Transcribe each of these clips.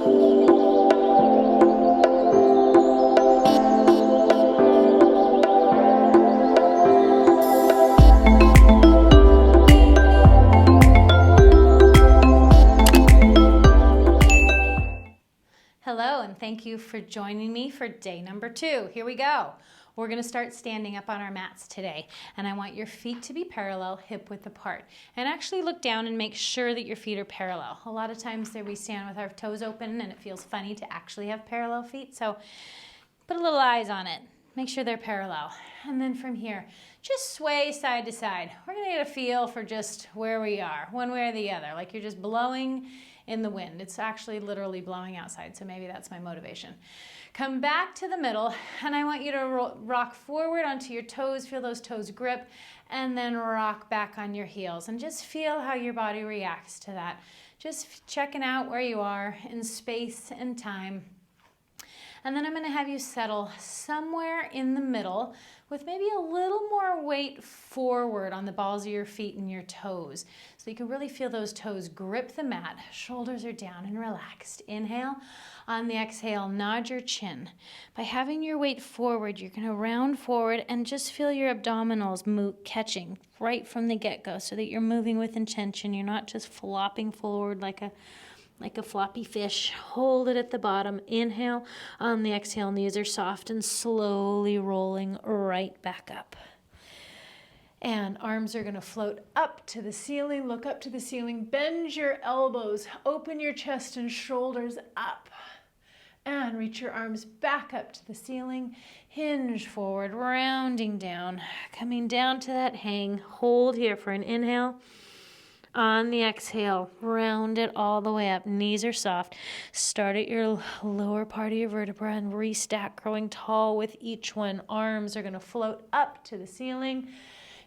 Hello, and thank you for joining me for day number 2. Here we go. We're going to start standing up on our mats today, and I want your feet to be parallel, hip width apart. And actually look down and make sure that your feet are parallel. A lot of times there we stand with our toes open and it feels funny to actually have parallel feet, so put a little eyes on it. Make sure they're parallel. And then from here, just sway side to side. We're going to get a feel for just where we are, one way or the other, like you're just blowing in the wind. It's actually literally blowing outside, so maybe that's my motivation. Come back to the middle, and I want you to rock forward onto your toes, feel those toes grip, and then rock back on your heels, and just feel how your body reacts to that. Just checking out where you are in space and time. And then I'm going to have you settle somewhere in the middle with maybe a little more weight forward on the balls of your feet and your toes. So you can really feel those toes grip the mat. Shoulders are down and relaxed. Inhale. On the exhale, nod your chin. By having your weight forward, you're going to round forward and just feel your abdominals catching right from the get-go so that you're moving with intention. You're not just flopping forward like a floppy fish. Hold it at the bottom. Inhale. On the exhale, knees are soft and slowly rolling right back up. And arms are going to float up to the ceiling. Look up to the ceiling. Bend your elbows. Open your chest and shoulders up. And reach your arms back up to the ceiling. Hinge forward, rounding down. Coming down to that hang. Hold here for an inhale. On the exhale, round it all the way up. Knees are soft. Start at your lower part of your vertebra and restack, growing tall with each one. Arms are going to float up to the ceiling.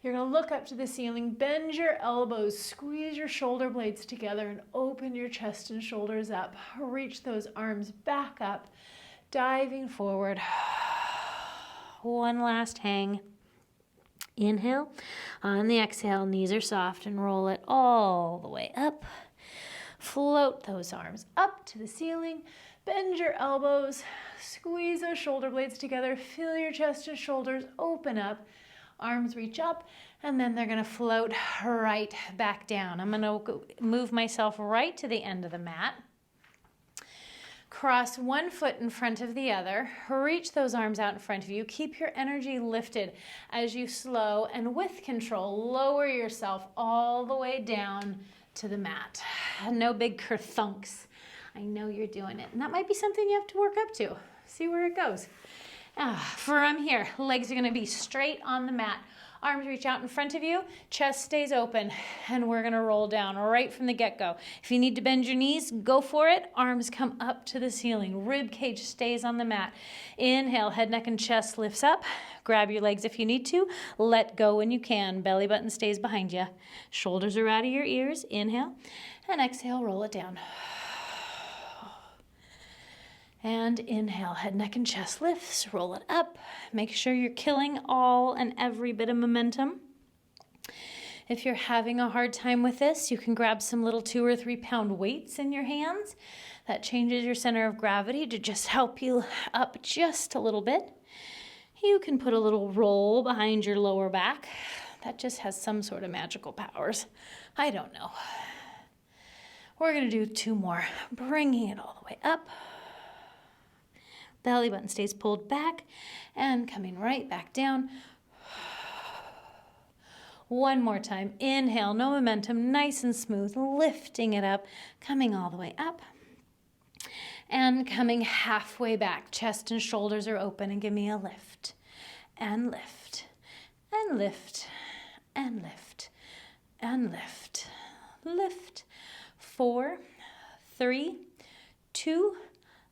You're going to look up to the ceiling, bend your elbows, squeeze your shoulder blades together, and open your chest and shoulders up. Reach those arms back up, diving forward. One last hang. Inhale. On the exhale, knees are soft and roll it all the way up. Float those arms up to the ceiling. Bend your elbows. Squeeze those shoulder blades together. Feel your chest and shoulders open up. Arms reach up, and then they're going to float right back down. I'm going to move myself right to the end of the mat. Cross one foot in front of the other. Reach those arms out in front of you. Keep your energy lifted as you slow and with control lower yourself all the way down to the mat. No big kerthunks. I know you're doing it. And that might be something you have to work up to. See where it goes. From here, legs are going to be straight on the mat. Arms reach out in front of you, chest stays open, and we're going to roll down right from the get-go. If you need to bend your knees, go for it. Arms come up to the ceiling. Rib cage stays on the mat. Inhale, head, neck, and chest lifts up. Grab your legs if you need to. Let go when you can. Belly button stays behind you. Shoulders are out of your ears. Inhale, and exhale, roll it down. And inhale, head, neck, and chest lifts. Roll it up. Make sure you're killing all and every bit of momentum. If you're having a hard time with this, you can grab some little 2 or 3 pound weights in your hands. That changes your center of gravity to just help you up just a little bit. You can put a little roll behind your lower back. That just has some sort of magical powers. I don't know. We're going to do 2 more. Bringing it all the way up. Belly button stays pulled back and coming right back down. One more time. Inhale, no momentum, nice and smooth, lifting it up, coming all the way up and coming halfway back. Chest and shoulders are open, and give me a lift and lift and lift and lift and lift. Lift. 4, 3, 2,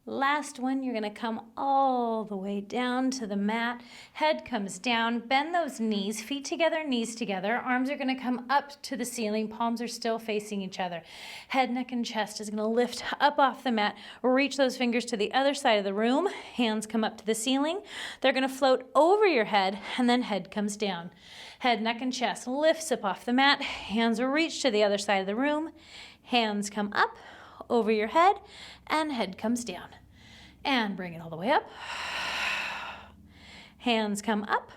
last one. You're going to come all the way down to the mat. Head comes down. Bend those knees. Feet together, knees together. Arms are going to come up to the ceiling. Palms are still facing each other. Head, neck, and chest is going to lift up off the mat. Reach those fingers to the other side of the room. Hands come up to the ceiling. They're going to float over your head, and then head comes down. Head, neck, and chest lifts up off the mat. Hands reach to the other side of the room. Hands come up, over your head, and head comes down. And bring it all the way up. Hands come up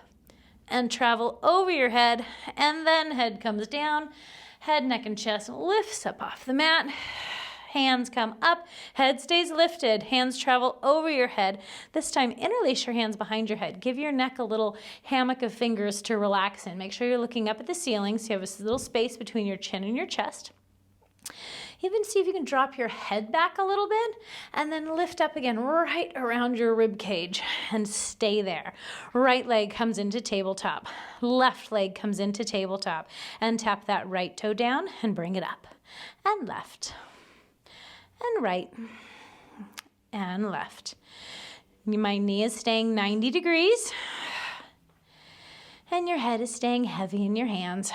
and travel over your head, and then head comes down. Head, neck, and chest lifts up off the mat. Hands come up, head stays lifted. Hands travel over your head. This time, interlace your hands behind your head. Give your neck a little hammock of fingers to relax in. Make sure you're looking up at the ceiling so you have a little space between your chin and your chest. Even see if you can drop your head back a little bit and then lift up again right around your rib cage and stay there. Right leg comes into tabletop. Left leg comes into tabletop. And tap that right toe down and bring it up. And left. And right. And left. My knee is staying 90 degrees. And your head is staying heavy in your hands.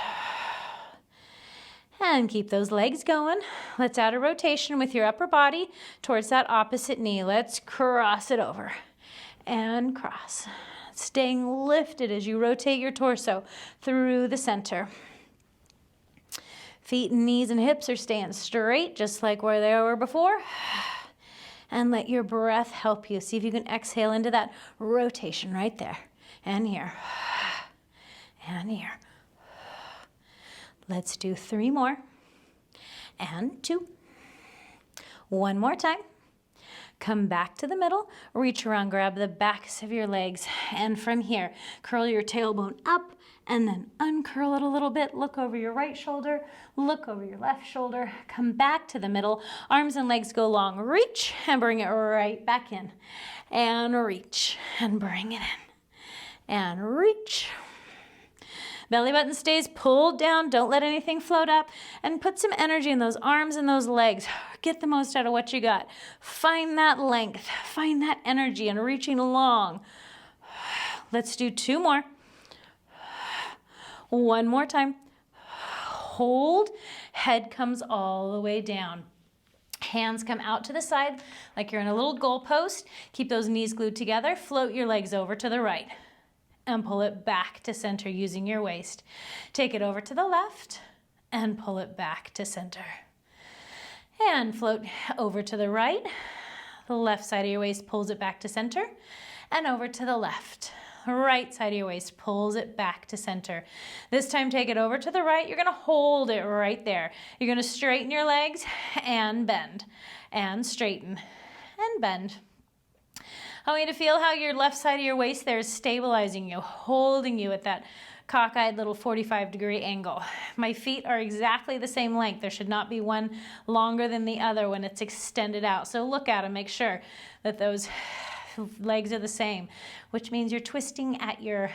And keep those legs going. Let's add a rotation with your upper body towards that opposite knee. Let's cross it over and cross. Staying lifted as you rotate your torso through the center. Feet and knees and hips are staying straight, just like where they were before. And let your breath help you. See if you can exhale into that rotation right there. And here. And here. Let's do 3 more, and 2. One more time. Come back to the middle, reach around, grab the backs of your legs, and from here, curl your tailbone up, and then uncurl it a little bit. Look over your right shoulder, look over your left shoulder, come back to the middle, arms and legs go long, reach, and bring it right back in, and reach, and bring it in, and reach. Belly button stays pulled down. Don't let anything float up. And put some energy in those arms and those legs. Get the most out of what you got. Find that length. Find that energy and reaching long. Let's do 2 more. One more time. Hold. Head comes all the way down. Hands come out to the side like you're in a little goalpost. Keep those knees glued together. Float your legs over to the right. And pull it back to center using your waist. Take it over to the left and pull it back to center. And float over to the right. The left side of your waist pulls it back to center. And over to the left. Right side of your waist pulls it back to center. This time take it over to the right. You're gonna hold it right there. You're gonna straighten your legs and bend. And straighten and bend. I want you to feel how your left side of your waist there is stabilizing you, holding you at that cockeyed little 45-degree angle. My feet are exactly the same length. There should not be one longer than the other when it's extended out. So look at them, make sure that those legs are the same, which means you're twisting at your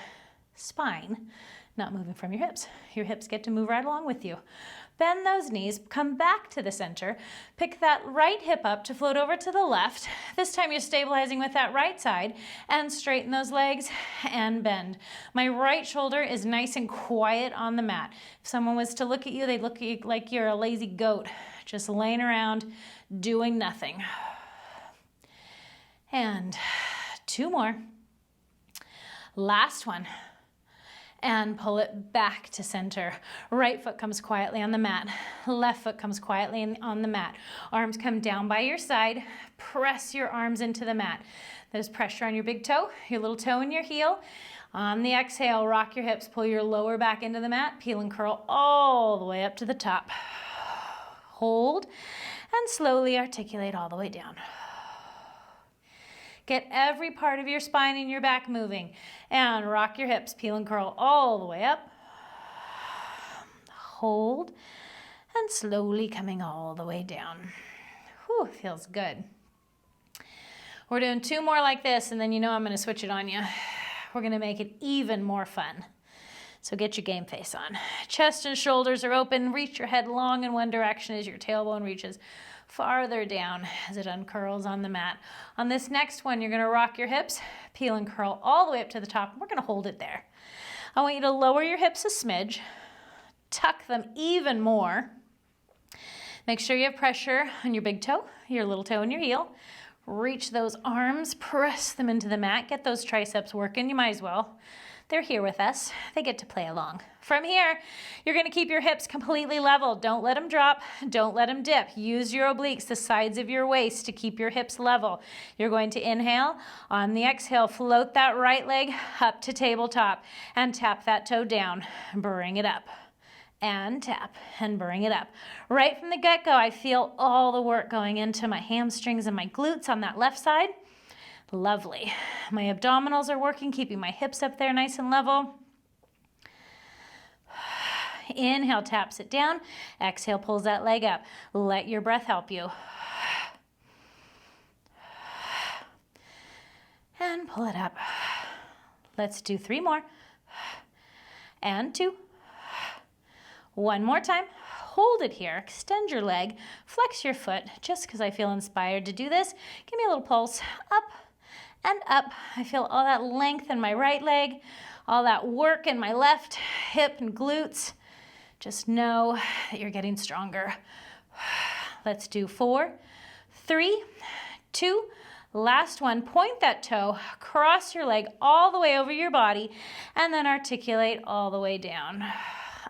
spine, not moving from your hips. Your hips get to move right along with you. Bend those knees, come back to the center, pick that right hip up to float over to the left. This time you're stabilizing with that right side and straighten those legs and bend. My right shoulder is nice and quiet on the mat. If someone was to look at you, they'd look at you like you're a lazy goat, just laying around doing nothing. And 2 more. Last one. And pull it back to center. Right foot comes quietly on the mat. Left foot comes quietly on the mat. Arms come down by your side. Press your arms into the mat. There's pressure on your big toe, your little toe and your heel. On the exhale, rock your hips, pull your lower back into the mat, peel and curl all the way up to the top. Hold and slowly articulate all the way down. Get every part of your spine and your back moving. And rock your hips, peel and curl all the way up. Hold. And slowly coming all the way down. Whew, feels good. We're doing 2 more like this, and then you know I'm going to switch it on you. We're going to make it even more fun. So get your game face on. Chest and shoulders are open. Reach your head long in one direction as your tailbone reaches farther down as it uncurls on the mat. On this next one, you're going to rock your hips, peel and curl all the way up to the top. We're going to hold it there. I want you to lower your hips a smidge, tuck them even more. Make sure you have pressure on your big toe, your little toe, and your heel. Reach those arms, press them into the mat. Get those triceps working. You might as well. they're here with us. They get to play along. From here, you're going to keep your hips completely level. Don't let them drop. Don't let them dip. Use your obliques, the sides of your waist, to keep your hips level. You're going to inhale. On the exhale, float that right leg up to tabletop and tap that toe down. Bring it up and tap and bring it up. Right from the get-go, I feel all the work going into my hamstrings and my glutes on that left side. Lovely. My abdominals are working, keeping my hips up there nice and level. Inhale, taps it down. Exhale, pulls that leg up. Let your breath help you. And pull it up. Let's do 3 more. And 2. 1 more time. Hold it here. Extend your leg. Flex your foot. Just because I feel inspired to do this, give me a little pulse. Up and up. I feel all that length in my right leg, all that work in my left hip and glutes. Just know that you're getting stronger. Let's do 4, 3, 2, last one. Point that toe, cross your leg all the way over your body, and then articulate all the way down.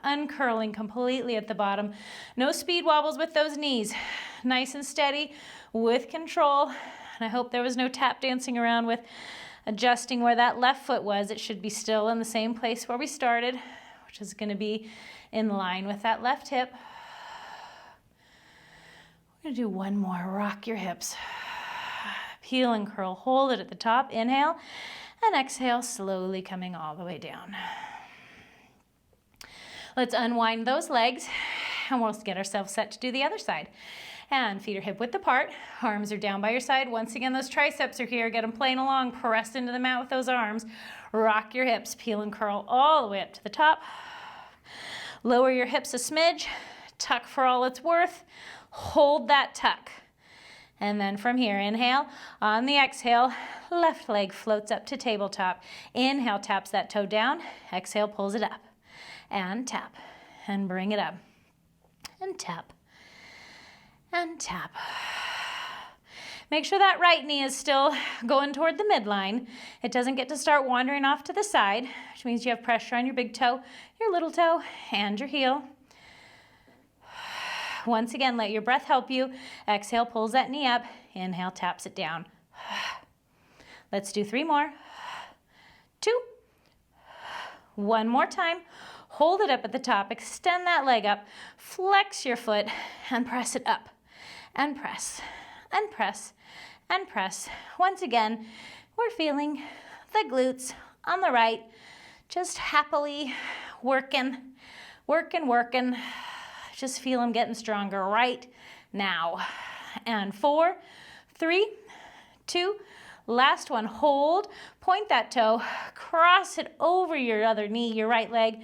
Uncurling completely at the bottom. No speed wobbles with those knees. Nice and steady with control. And I hope there was no tap dancing around with adjusting where that left foot was. It should be still in the same place where we started, which is going to be in line with that left hip. We're going to do 1 more. Rock your hips. Peel and curl. Hold it at the top. Inhale and exhale, slowly coming all the way down. Let's unwind those legs and we'll get ourselves set to do the other side. And feet are hip width apart. Arms are down by your side. Once again, those triceps are here. Get them playing along. Press into the mat with those arms. Rock your hips. Peel and curl all the way up to the top. Lower your hips a smidge. Tuck for all it's worth. Hold that tuck. And then from here, inhale. On the exhale, left leg floats up to tabletop. Inhale, taps that toe down. Exhale, pulls it up. And tap. And bring it up. And tap. And tap. Make sure that right knee is still going toward the midline. It doesn't get to start wandering off to the side, which means you have pressure on your big toe, your little toe, and your heel. Once again, let your breath help you. Exhale, pulls that knee up. Inhale, taps it down. Let's do 3 more. 2. 1 more time. Hold it up at the top. Extend that leg up. Flex your foot and press it up. And press, and press, and press. Once again, we're feeling the glutes on the right, just happily working. Just feel them getting stronger right now. And 4, 3, 2, last one. Hold, point that toe, cross it over your other knee, your right leg,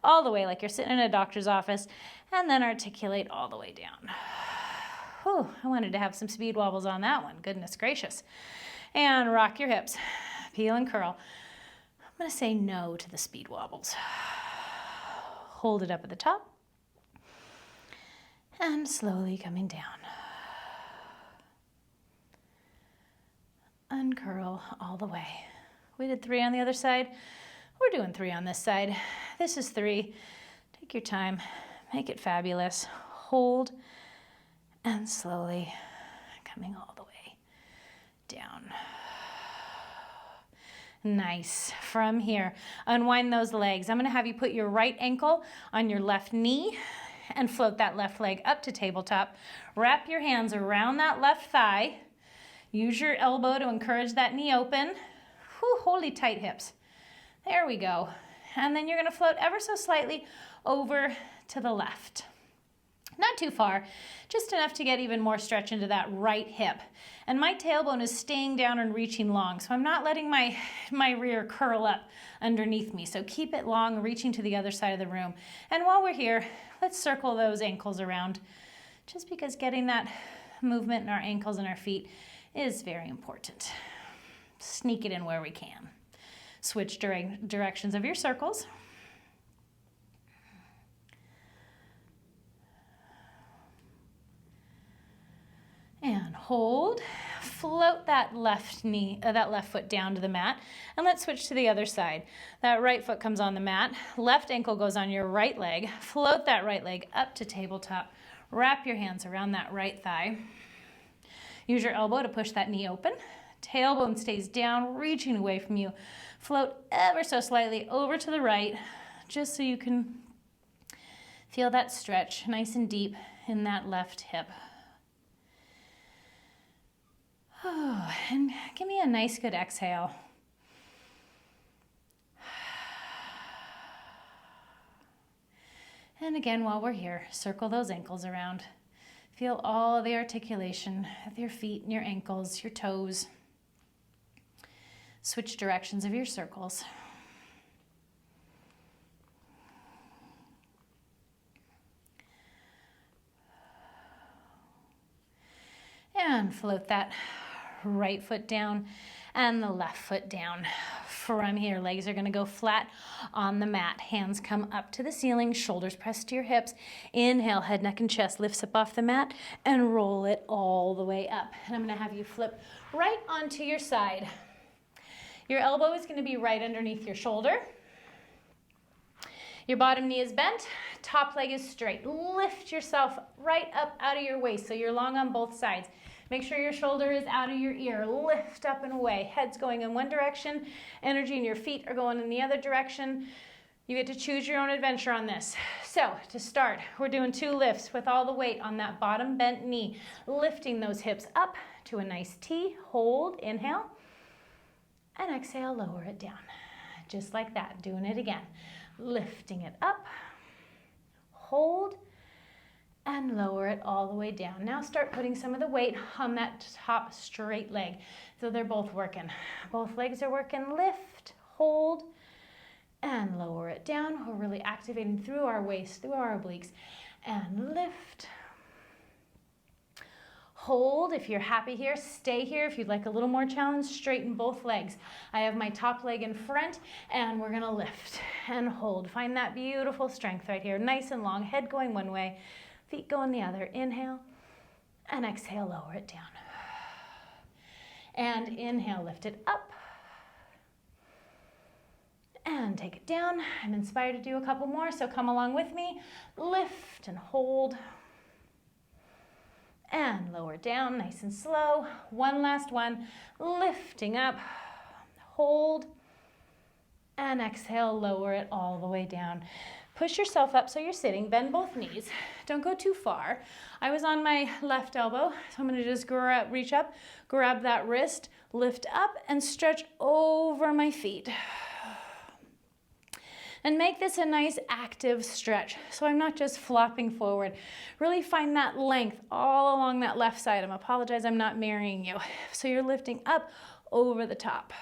all the way like you're sitting in a doctor's office, and then articulate all the way down. Whew, I wanted to have some speed wobbles on that one. Goodness gracious. And rock your hips. Peel and curl. I'm going to say no to the speed wobbles. Hold it up at the top. And slowly coming down. Uncurl all the way. We did 3 on the other side. We're doing 3 on this side. This is 3. Take your time. Make it fabulous. Hold. And slowly coming all the way down. Nice. From here, unwind those legs. I'm going to have you put your right ankle on your left knee and float that left leg up to tabletop. Wrap your hands around that left thigh. Use your elbow to encourage that knee open. Whew, holy tight hips. There we go. And then you're going to float ever so slightly over to the left. Not too far, just enough to get even more stretch into that right hip. And my tailbone is staying down and reaching long, so I'm not letting my rear curl up underneath me. So keep it long, reaching to the other side of the room. And while we're here, let's circle those ankles around, just because getting that movement in our ankles and our feet is very important. Sneak it in where we can. Switch directions of your circles. And hold, float that left knee, that left foot down to the mat, and let's switch to the other side. That right foot comes on the mat, left ankle goes on your right leg, float that right leg up to tabletop, wrap your hands around that right thigh. Use your elbow to push that knee open. Tailbone stays down, reaching away from you. Float ever so slightly over to the right, just so you can feel that stretch nice and deep in that left hip. Oh, and give me a nice good exhale. And again, while we're here, circle those ankles around. Feel all the articulation of your feet and your ankles, your toes. Switch directions of your circles. And float that right foot down and the left foot down. From here, legs are going to go flat on the mat. Hands come up to the ceiling, shoulders press to your hips. Inhale, head, neck, and chest lifts up off the mat and roll it all the way up. And I'm going to have you flip right onto your side. Your elbow is going to be right underneath your shoulder. Your bottom knee is bent, top leg is straight. Lift yourself right up out of your waist so you're long on both sides. Make sure your shoulder is out of your ear. Lift up and away. Head's going in one direction. Energy in your feet are going in the other direction. You get to choose your own adventure on this. So to start, we're doing 2 lifts with all the weight on that bottom bent knee. Lifting those hips up to a nice T. Hold, inhale. And exhale, lower it down. Just like that, doing it again. Lifting it up. Hold. And lower it all the way down. Now start putting some of the weight on that top straight leg. So they're both working. Both legs are working. Lift, hold, and lower it down. We're really activating through our waist, through our obliques. And lift. Hold. If you're happy here, stay here. If you'd like a little more challenge, straighten both legs. I have my top leg in front, and we're gonna lift and hold. Find that beautiful strength right here. Nice and long, head going one way. Feet going the other. Inhale and exhale, lower it down. And inhale, lift it up. And take it down. I'm inspired to do a couple more, so come along with me. Lift and hold. And lower down, nice and slow. One last one. Lifting up, hold, and exhale, lower it all the way down. Push yourself up so you're sitting, bend both knees. Don't go too far. I was on my left elbow, so I'm gonna just reach up, grab that wrist, lift up, and stretch over my feet. And make this a nice active stretch, so I'm not just flopping forward. Really find that length all along that left side. I apologize, I'm not marrying you. So you're lifting up over the top.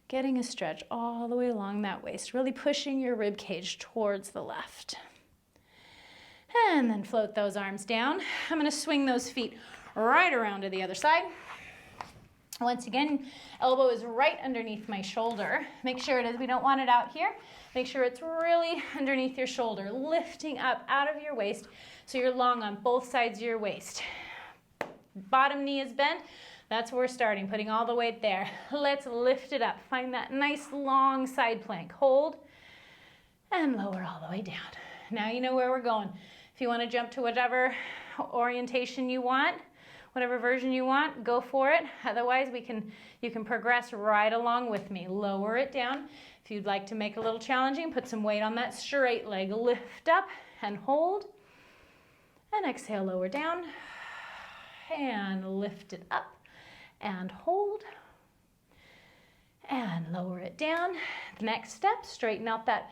Getting a stretch all the way along that waist, really pushing your rib cage towards the left. And then float those arms down. I'm gonna swing those feet right around to the other side. Once again, elbow is right underneath my shoulder. Make sure it is, we don't want it out here. Make sure it's really underneath your shoulder, lifting up out of your waist so you're long on both sides of your waist. Bottom knee is bent. That's where we're starting, putting all the weight there. Let's lift it up. Find that nice long side plank. Hold and lower all the way down. Now you know where we're going. If you want to jump to whatever orientation you want, whatever version you want, go for it. Otherwise, you can progress right along with me. Lower it down. If you'd like to make it a little challenging, put some weight on that straight leg. Lift up and hold. And exhale, lower down. And lift it up. And hold, and lower it down. The next step, straighten out that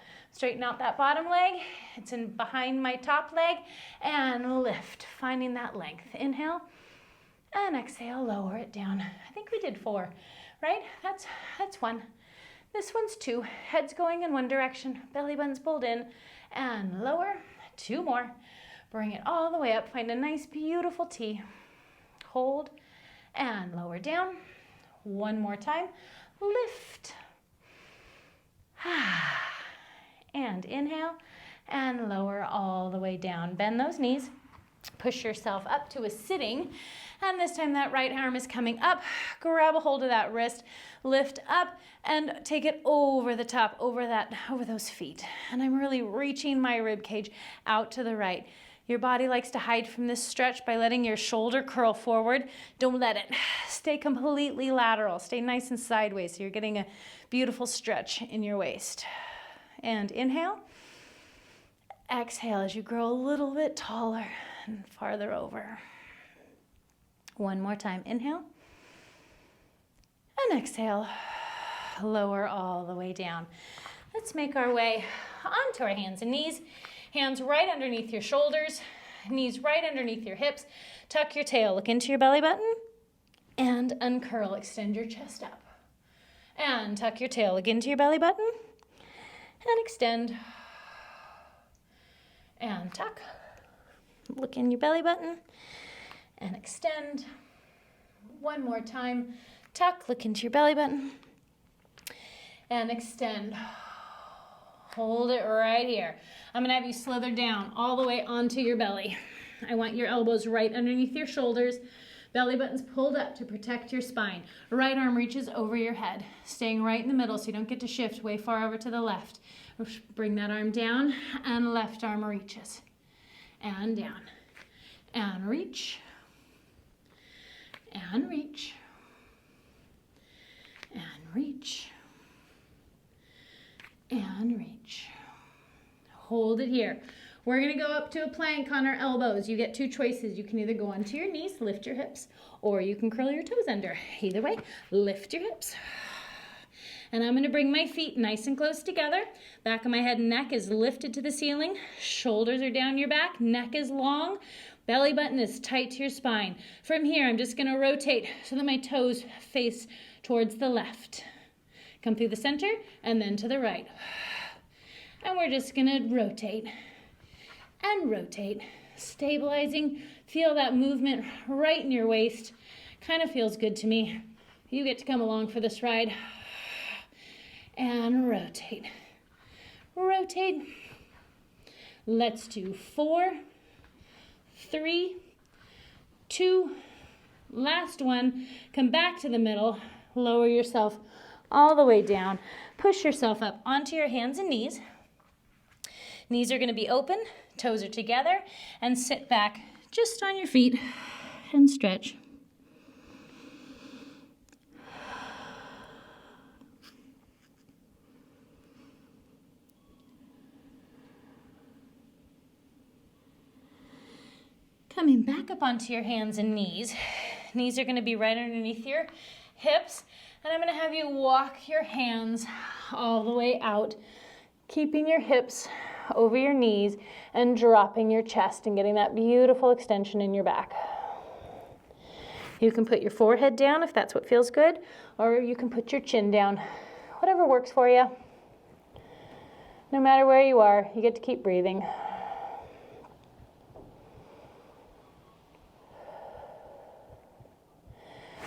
bottom leg. It's in behind my top leg, and lift, finding that length. Inhale, and exhale, lower it down. I think we did 4, right? That's 1. This one's 2. Head's going in one direction, belly button's pulled in, and lower. 2 more. Bring it all the way up. Find a nice, beautiful T. Hold. And lower down. 1 more time. Lift. And inhale. and lower all the way down. Bend those knees. Push yourself up to a sitting, and this time that right arm is coming up. Grab a hold of that wrist, lift up, and take it over the top, over those feet. And I'm really reaching my rib cage out to the right. Your body likes to hide from this stretch by letting your shoulder curl forward. Don't let it. Stay completely lateral. Stay nice and sideways so you're getting a beautiful stretch in your waist. And inhale. Exhale as you grow a little bit taller and farther over. One more time. Inhale. And exhale. Lower all the way down. Let's make our way onto our hands and knees. Hands right underneath your shoulders. Knees right underneath your hips. Tuck your tail. Look into your belly button. And uncurl. Extend your chest up. And tuck your tail. Look into your belly button. And extend. And tuck. Look in your belly button and extend. One more time. Tuck, look into your belly button and extend. Hold it right here. I'm gonna have you slither down all the way onto your belly. I want your elbows right underneath your shoulders. Belly button's pulled up to protect your spine. Right arm reaches over your head, staying right in the middle so you don't get to shift way far over to the left. Bring that arm down and left arm reaches. And down, and reach, and reach, and reach, and reach. Hold it here. We're gonna go up to a plank on our elbows. You get two choices. You can either go onto your knees, lift your hips, or you can curl your toes under. Either way, lift your hips. And I'm gonna bring my feet nice and close together. Back of my head and neck is lifted to the ceiling. Shoulders are down your back, neck is long. Belly button is tight to your spine. From here, I'm just gonna rotate so that my toes face towards the left. Come through the center and then to the right. And we're just gonna rotate and rotate, stabilizing. Feel that movement right in your waist. Kind of feels good to me. You get to come along for this ride. And rotate, rotate. Let's do 4, 3, 2, last one. Come back to the middle, lower yourself all the way down. Push yourself up onto your hands and knees. Knees are gonna be open, toes are together, and sit back just on your feet and stretch. Coming back up onto your hands and knees. Knees are going to be right underneath your hips. And I'm going to have you walk your hands all the way out, keeping your hips over your knees and dropping your chest and getting that beautiful extension in your back. You can put your forehead down if that's what feels good, or you can put your chin down. Whatever works for you. No matter where you are, you get to keep breathing.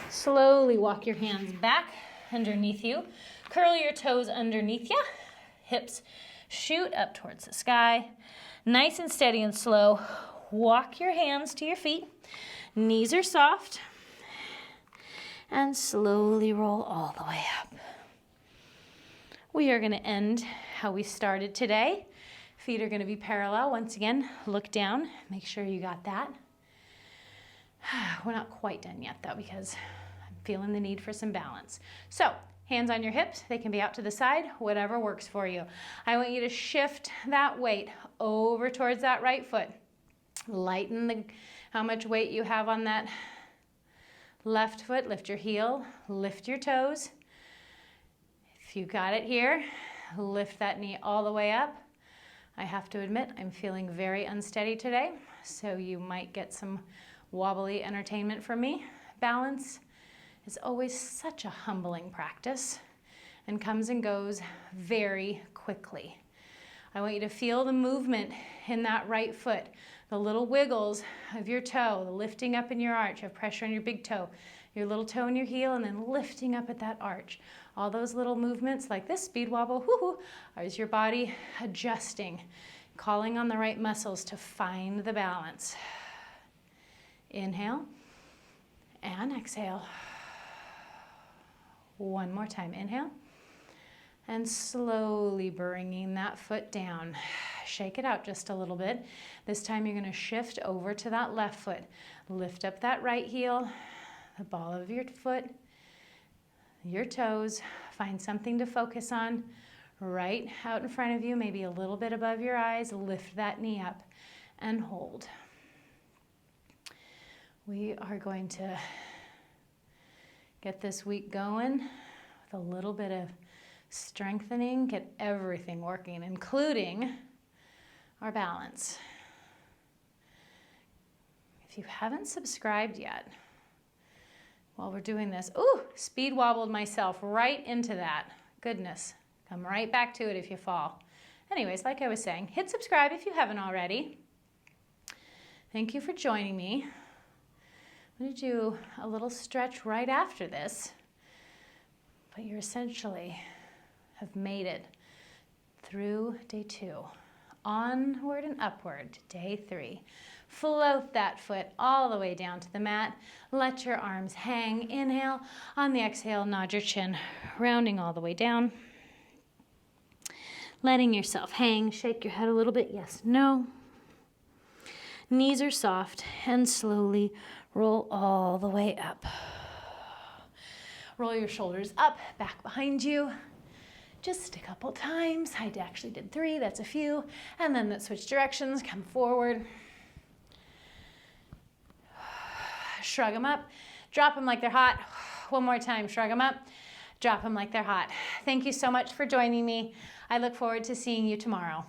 Slowly walk your hands back underneath you. Curl your toes underneath you. Hips shoot up towards the sky. Nice and steady and slow. Walk your hands to your feet. Knees are soft. And slowly roll all the way up. We are going to end how we started today. Feet are going to be parallel. Once again, look down. Make sure you got that. We're not quite done yet though, because I'm feeling the need for some balance. So hands on your hips, they can be out to the side, whatever works for you. I want you to shift that weight over towards that right foot. Lighten how much weight you have on that left foot. Lift your heel, lift your toes. If you got it here, lift that knee all the way up. I have to admit, I'm feeling very unsteady today, so you might get some wobbly entertainment from me. Balance is always such a humbling practice and comes and goes very quickly. I want you to feel the movement in that right foot, the little wiggles of your toe, the lifting up in your arch, of pressure on your big toe, your little toe and your heel, and then lifting up at that arch. All those little movements like this speed wobble, whoo-hoo, is your body adjusting calling on the right muscles to find the balance. Inhale and exhale. One more time, inhale. And slowly bringing that foot down. Shake it out just a little bit. This time you're going to shift over to that left foot. Lift up that right heel, the ball of your foot, your toes. Find something to focus on right out in front of you, maybe a little bit above your eyes. Lift that knee up and hold. We are going to get this week going with a little bit of strengthening, get everything working, including our balance. If you haven't subscribed yet, while we're doing this, ooh, speed wobbled myself right into that. Goodness, come right back to it if you fall. Anyways, like I was saying, hit subscribe if you haven't already. Thank you for joining me. I'm going to do a little stretch right after this, but you essentially have made it through day 2, onward and upward to day 3. Float that foot all the way down to the mat. Let your arms hang. Inhale. On the exhale, nod your chin, rounding all the way down. Letting yourself hang. Shake your head a little bit. Yes, no. Knees are soft, and slowly roll all the way up. Roll your shoulders up, back behind you. Just a couple times. I actually did 3, that's a few. And then let's switch directions, come forward. Shrug them up, drop them like they're hot. One more time, shrug them up, drop them like they're hot. Thank you so much for joining me. I look forward to seeing you tomorrow.